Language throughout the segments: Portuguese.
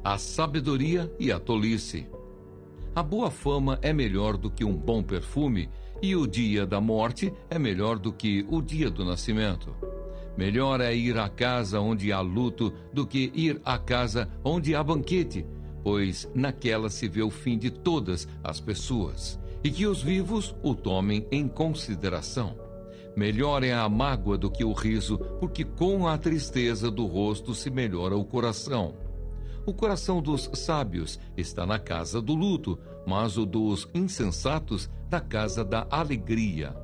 a sabedoria e a tolice. A boa fama é melhor do que um bom perfume, e o dia da morte é melhor do que o dia do nascimento. Melhor é ir à casa onde há luto do que ir à casa onde há banquete, pois naquela se vê o fim de todas as pessoas, e que os vivos o tomem em consideração. Melhor é a mágoa do que o riso, porque com a tristeza do rosto se melhora o coração. O coração dos sábios está na casa do luto, mas o dos insensatos na casa da alegria.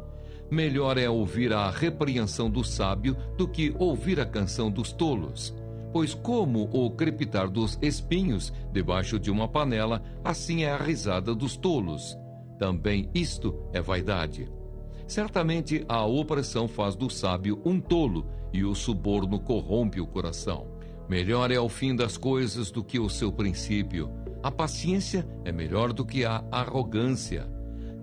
Melhor é ouvir a repreensão do sábio do que ouvir a canção dos tolos. Pois como o crepitar dos espinhos debaixo de uma panela, assim é a risada dos tolos. Também isto é vaidade. Certamente a opressão faz do sábio um tolo, e o suborno corrompe o coração. Melhor é o fim das coisas do que o seu princípio. A paciência é melhor do que a arrogância.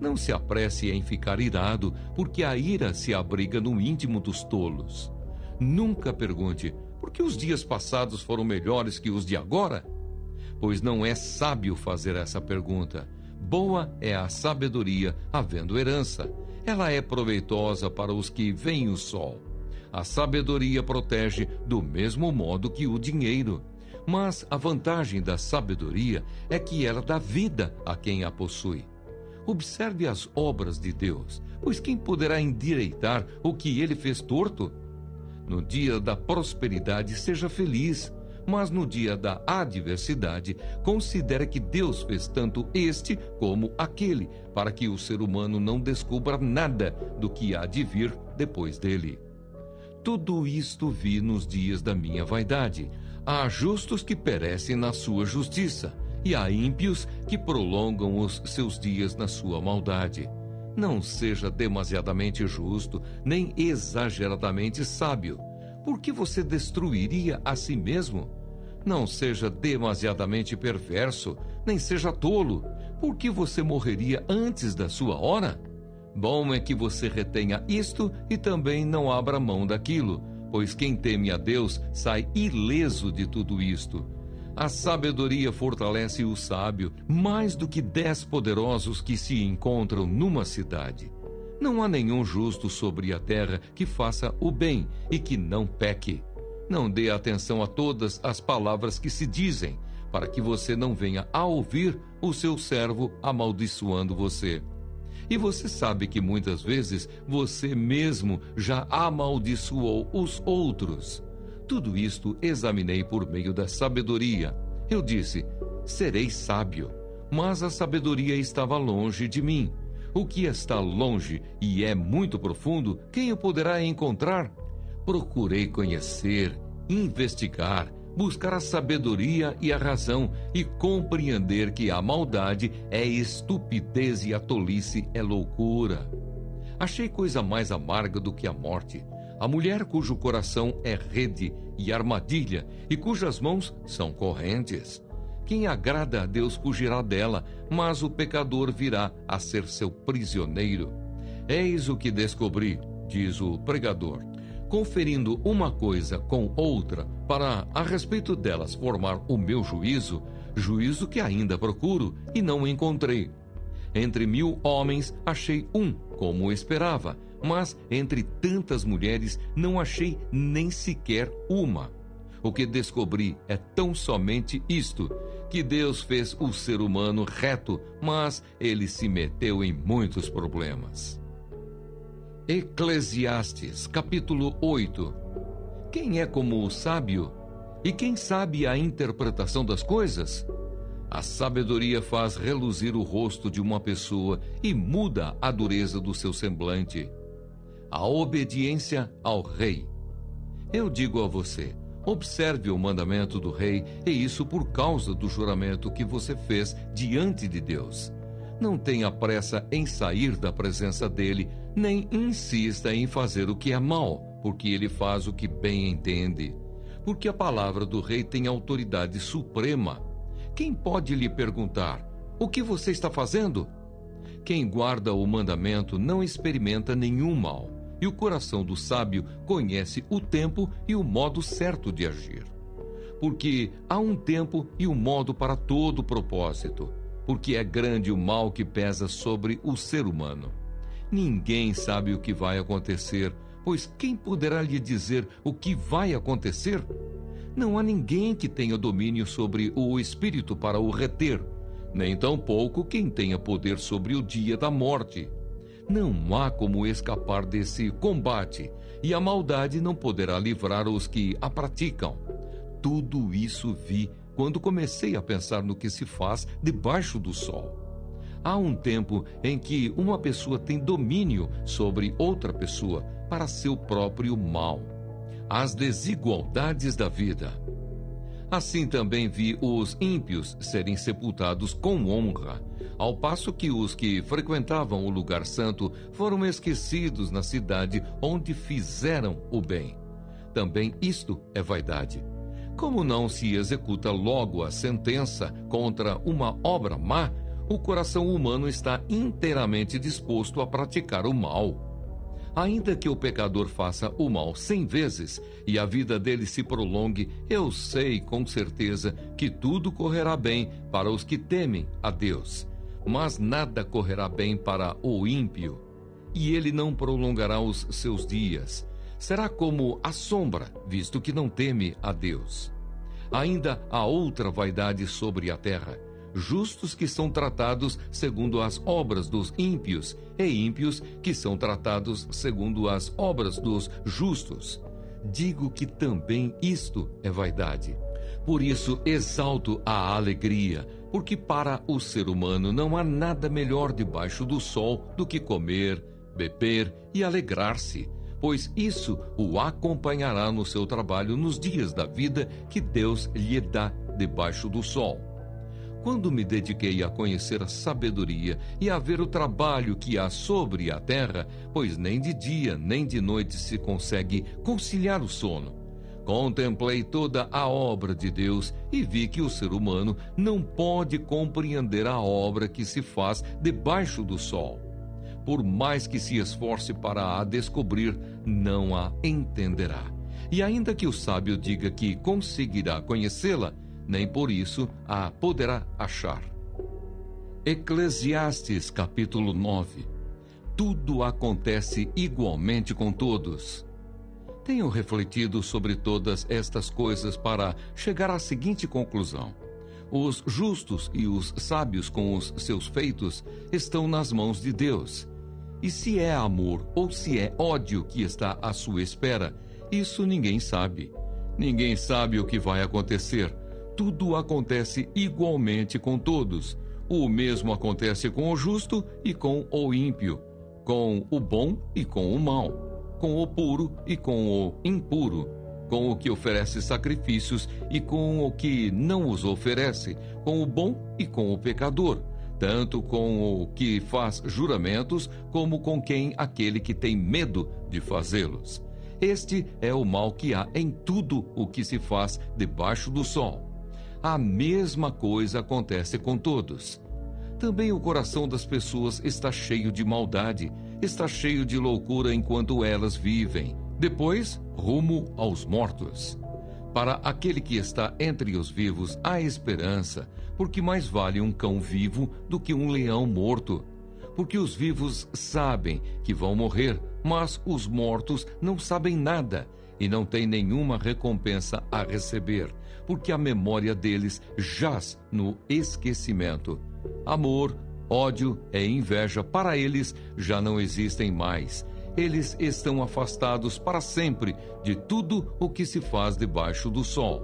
Não se apresse em ficar irado, porque a ira se abriga no íntimo dos tolos. Nunca pergunte, por que os dias passados foram melhores que os de agora? Pois não é sábio fazer essa pergunta. Boa é a sabedoria, havendo herança. Ela é proveitosa para os que veem o sol. A sabedoria protege do mesmo modo que o dinheiro. Mas a vantagem da sabedoria é que ela dá vida a quem a possui. Observe as obras de Deus, pois quem poderá endireitar o que ele fez torto? No dia da prosperidade, seja feliz, mas no dia da adversidade, considere que Deus fez tanto este como aquele, para que o ser humano não descubra nada do que há de vir depois dele. Tudo isto vi nos dias da minha vaidade. Há justos que perecem na sua justiça, e há ímpios que prolongam os seus dias na sua maldade. Não seja demasiadamente justo, nem exageradamente sábio. Por que você destruiria a si mesmo? Não seja demasiadamente perverso, nem seja tolo. Por que você morreria antes da sua hora? Bom é que você retenha isto e também não abra mão daquilo, pois quem teme a Deus sai ileso de tudo isto. A sabedoria fortalece o sábio mais do que 10 poderosos que se encontram numa cidade. Não há nenhum justo sobre a terra que faça o bem e que não peque. Não dê atenção a todas as palavras que se dizem, para que você não venha a ouvir o seu servo amaldiçoando você. E você sabe que muitas vezes você mesmo já amaldiçoou os outros. Tudo isto examinei por meio da sabedoria. Eu disse, serei sábio, mas a sabedoria estava longe de mim. O que está longe e é muito profundo, quem o poderá encontrar? Procurei conhecer, investigar, buscar a sabedoria e a razão e compreender que a maldade é estupidez e a tolice é loucura. Achei coisa mais amarga do que a morte. A mulher cujo coração é rede e armadilha e cujas mãos são correntes. Quem agrada a Deus fugirá dela, mas o pecador virá a ser seu prisioneiro. Eis o que descobri, diz o pregador. Conferindo uma coisa com outra, para a respeito delas formar o meu juízo, juízo que ainda procuro e não encontrei. Entre 1000 homens achei um, como esperava, mas entre tantas mulheres não achei nem sequer uma. O que descobri é tão somente isto, que Deus fez o ser humano reto, mas ele se meteu em muitos problemas. Eclesiastes, capítulo 8. Quem é como o sábio? E quem sabe a interpretação das coisas? A sabedoria faz reluzir o rosto de uma pessoa e muda a dureza do seu semblante. A obediência ao rei. Eu digo a você, observe o mandamento do rei, e isso por causa do juramento que você fez diante de Deus. Não tenha pressa em sair da presença dele, nem insista em fazer o que é mal, porque ele faz o que bem entende. Porque a palavra do rei tem autoridade suprema. Quem pode lhe perguntar, o que você está fazendo? Quem guarda o mandamento não experimenta nenhum mal, e o coração do sábio conhece o tempo e o modo certo de agir. porque há um tempo e um modo para todo propósito, porque é grande o mal que pesa sobre o ser humano. Ninguém sabe o que vai acontecer, pois quem poderá lhe dizer o que vai acontecer? Não há ninguém que tenha domínio sobre o espírito para o reter, nem tampouco quem tenha poder sobre o dia da morte. Não há como escapar desse combate, e a maldade não poderá livrar os que a praticam. Tudo isso vi quando comecei a pensar no que se faz debaixo do sol. Há um tempo em que uma pessoa tem domínio sobre outra pessoa para seu próprio mal. As desigualdades da vida. Assim também vi os ímpios serem sepultados com honra, ao passo que os que frequentavam o lugar santo foram esquecidos na cidade onde fizeram o bem. Também isto é vaidade. Como não se executa logo a sentença contra uma obra má, o coração humano está inteiramente disposto a praticar o mal. Ainda que o pecador faça o mal 100 vezes e a vida dele se prolongue, eu sei com certeza que tudo correrá bem para os que temem a Deus. Mas nada correrá bem para o ímpio, e ele não prolongará os seus dias. Será como a sombra, visto que não teme a Deus. Ainda há outra vaidade sobre a terra: justos que são tratados segundo as obras dos ímpios, e ímpios que são tratados segundo as obras dos justos. Digo que também isto é vaidade. Por isso exalto a alegria, porque para o ser humano não há nada melhor debaixo do sol do que comer, beber e alegrar-se, pois isso o acompanhará no seu trabalho nos dias da vida que Deus lhe dá debaixo do sol. Quando me dediquei a conhecer a sabedoria e a ver o trabalho que há sobre a terra, pois nem de dia nem de noite se consegue conciliar o sono, contemplei toda a obra de Deus e vi que o ser humano não pode compreender a obra que se faz debaixo do sol. Por mais que se esforce para a descobrir, não a entenderá. E ainda que o sábio diga que conseguirá conhecê-la, nem por isso a poderá achar. Eclesiastes capítulo 9. Tudo acontece igualmente com todos. Tenho refletido sobre todas estas coisas para chegar à seguinte conclusão: os justos e os sábios com os seus feitos estão nas mãos de Deus. E se é amor ou se é ódio que está à sua espera, isso ninguém sabe. Ninguém sabe o que vai acontecer. Tudo acontece igualmente com todos. O mesmo acontece com o justo e com o ímpio, com o bom e com o mau, com o puro e com o impuro, com o que oferece sacrifícios e com o que não os oferece, com o bom e com o pecador, tanto com o que faz juramentos como com aquele que tem medo de fazê-los. Este é o mal que há em tudo o que se faz debaixo do sol. A mesma coisa acontece com todos. Também o coração das pessoas está cheio de maldade, está cheio de loucura enquanto elas vivem. Depois, rumo aos mortos. Para aquele que está entre os vivos, há esperança, porque mais vale um cão vivo do que um leão morto. Porque os vivos sabem que vão morrer, mas os mortos não sabem nada e não têm nenhuma recompensa a receber, porque a memória deles jaz no esquecimento. Amor, ódio e inveja para eles já não existem mais. Eles estão afastados para sempre de tudo o que se faz debaixo do sol.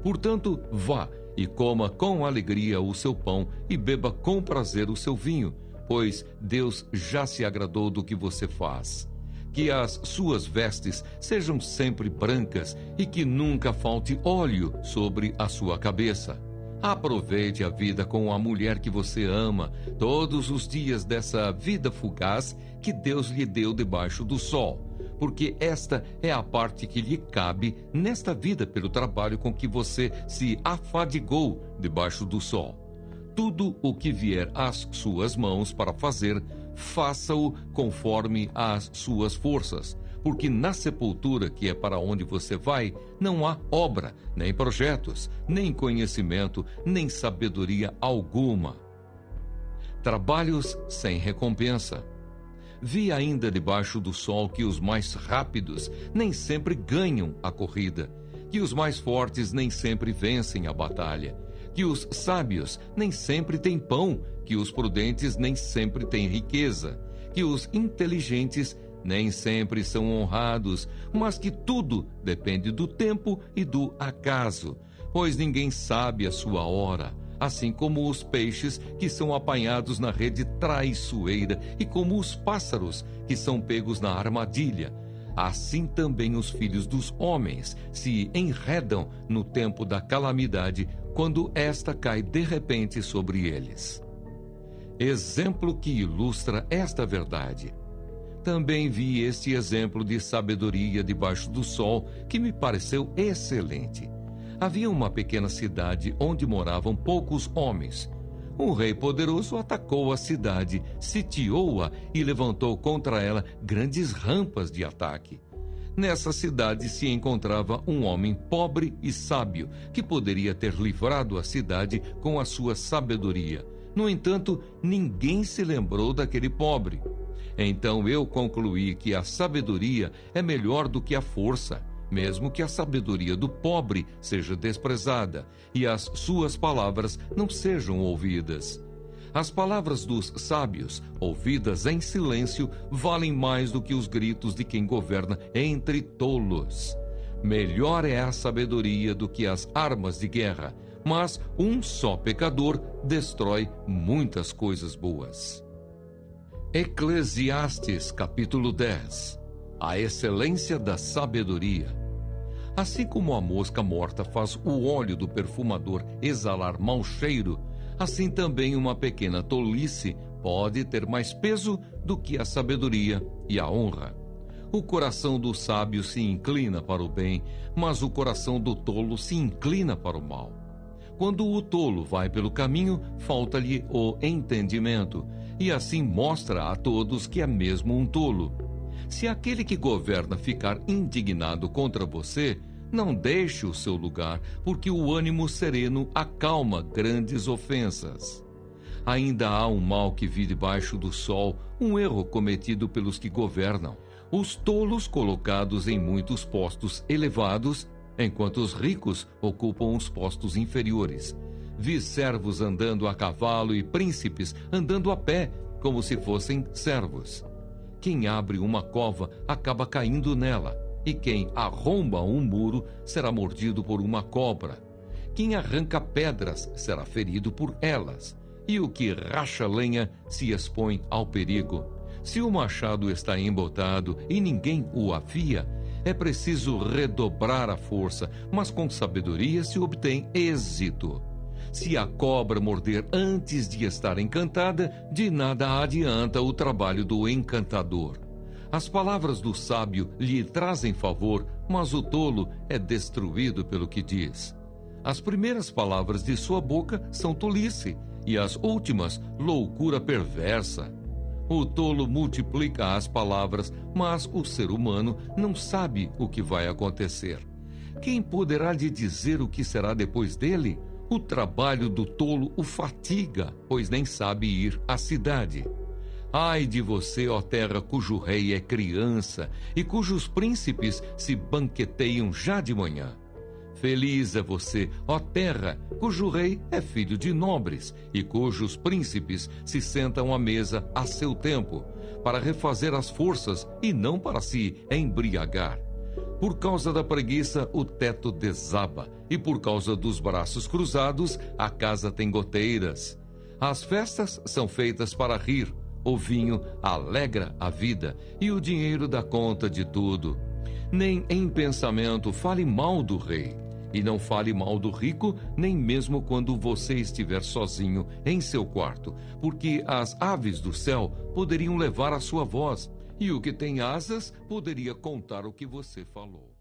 Portanto, vá e coma com alegria o seu pão e beba com prazer o seu vinho, pois Deus já se agradou do que você faz. Que as suas vestes sejam sempre brancas e que nunca falte óleo sobre a sua cabeça. Aproveite a vida com a mulher que você ama todos os dias dessa vida fugaz que Deus lhe deu debaixo do sol, porque esta é a parte que lhe cabe nesta vida pelo trabalho com que você se afadigou debaixo do sol. Tudo o que vier às suas mãos para fazer, faça-o conforme as suas forças, porque na sepultura, que é para onde você vai, não há obra, nem projetos, nem conhecimento, nem sabedoria alguma. Trabalhos sem recompensa. Vi ainda debaixo do sol que os mais rápidos nem sempre ganham a corrida, que os mais fortes nem sempre vencem a batalha, que os sábios nem sempre têm pão, que os prudentes nem sempre têm riqueza, que os inteligentes nem sempre são honrados, mas que tudo depende do tempo e do acaso, pois ninguém sabe a sua hora, assim como os peixes que são apanhados na rede traiçoeira e como os pássaros que são pegos na armadilha. Assim também os filhos dos homens se enredam no tempo da calamidade, quando esta cai de repente sobre eles. Exemplo que ilustra esta verdade. Também vi este exemplo de sabedoria debaixo do sol, que me pareceu excelente. Havia uma pequena cidade onde moravam poucos homens. Um rei poderoso atacou a cidade, sitiou-a e levantou contra ela grandes rampas de ataque. Nessa cidade se encontrava um homem pobre e sábio, que poderia ter livrado a cidade com a sua sabedoria. No entanto, ninguém se lembrou daquele pobre. Então eu concluí que a sabedoria é melhor do que a força, mesmo que a sabedoria do pobre seja desprezada e as suas palavras não sejam ouvidas. As palavras dos sábios, ouvidas em silêncio, valem mais do que os gritos de quem governa entre tolos. Melhor é a sabedoria do que as armas de guerra, mas um só pecador destrói muitas coisas boas. Eclesiastes, capítulo 10. A excelência da sabedoria. Assim como a mosca morta faz o óleo do perfumador exalar mau cheiro, assim também uma pequena tolice pode ter mais peso do que a sabedoria e a honra. O coração do sábio se inclina para o bem, mas o coração do tolo se inclina para o mal. Quando o tolo vai pelo caminho, falta-lhe o entendimento, e assim mostra a todos que é mesmo um tolo. Se aquele que governa ficar indignado contra você, não deixe o seu lugar, porque o ânimo sereno acalma grandes ofensas. Ainda há um mal que vi debaixo do sol, um erro cometido pelos que governam. Os tolos colocados em muitos postos elevados, enquanto os ricos ocupam os postos inferiores. Vi servos andando a cavalo e príncipes andando a pé, como se fossem servos. Quem abre uma cova acaba caindo nela, e quem arromba um muro será mordido por uma cobra. Quem arranca pedras será ferido por elas, e o que racha lenha se expõe ao perigo. Se o machado está embotado e ninguém o afia, é preciso redobrar a força, mas com sabedoria se obtém êxito. Se a cobra morder antes de estar encantada, de nada adianta o trabalho do encantador. As palavras do sábio lhe trazem favor, mas o tolo é destruído pelo que diz. As primeiras palavras de sua boca são tolice, e as últimas, loucura perversa. O tolo multiplica as palavras, mas o ser humano não sabe o que vai acontecer. Quem poderá lhe dizer o que será depois dele? O trabalho do tolo o fatiga, pois nem sabe ir à cidade. Ai de você, ó terra, cujo rei é criança e cujos príncipes se banqueteiam já de manhã. Feliz é você, ó terra, cujo rei é filho de nobres e cujos príncipes se sentam à mesa a seu tempo, para refazer as forças e não para se embriagar. Por causa da preguiça, o teto desaba, e por causa dos braços cruzados, a casa tem goteiras. As festas são feitas para rir, o vinho alegra a vida, e o dinheiro dá conta de tudo. Nem em pensamento fale mal do rei, e não fale mal do rico, nem mesmo quando você estiver sozinho em seu quarto, porque as aves do céu poderiam levar a sua voz, e o que tem asas poderia contar o que você falou.